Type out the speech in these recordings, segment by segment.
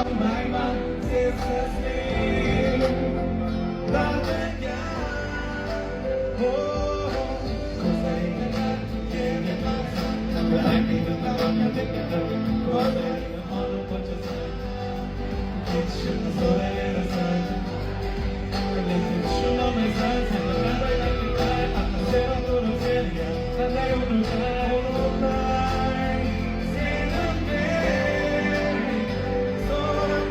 olmayman sensizlik dardga ko'zlaringni yemiman ko'zlaringni olib qochasan ketishimni so'rayverasan lekin tushunolmaysan sen qanday sen o'tirib senga qanday unutay seni men so'raman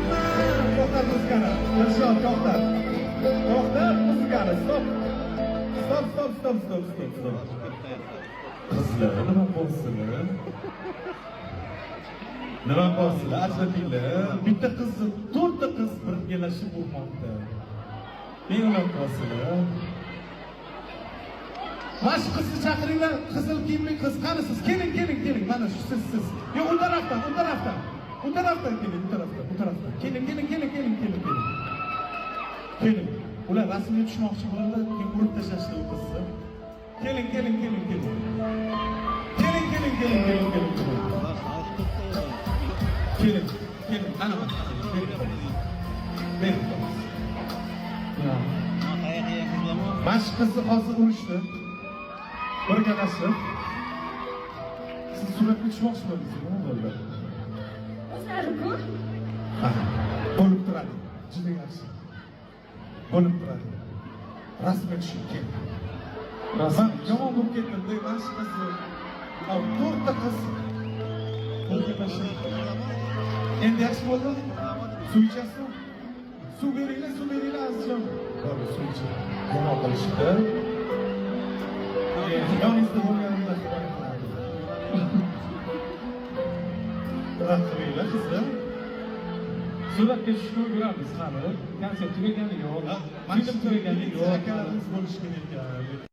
to'xtat muzikani Dilshod to'xtat muzikani stop qizlar nima bo'lsinlar ajratinglar bitta qizni to'rtta qiz birgalashib bo'lmoqda nima qilsizlar mana shu qizni chaqiringlar qizil kiyimli qiz qani siz keling mana shu siz yo'q u tarafdan keling bu tarafdan keling ular rasmga tushmoqchi bo'ladi keyin urib tashlashdi u qizni keling ana mana shu qizni hozir urishdi birgalashib siz suratga tushmoqchi bo'ldingiz nima bo'ldi o'zlari-ku bo'lib turadi juda yaxshi bo'lib turadi rasmga tushib keling man yomon bo'lib ketdim mana shu qizni to'rtta qiz birgalashib endi yaxshi bo'ldi suv ichasizmi suv beringlar azizjon bordi suv ichib gunoh qilishibdi yoningizda bo'lganimda qilinglar qizlar suratga tushib yuramiz hali konsert tugaganligi yo'q film tugaganligi yo'q akalarimiz bo'lishi kerak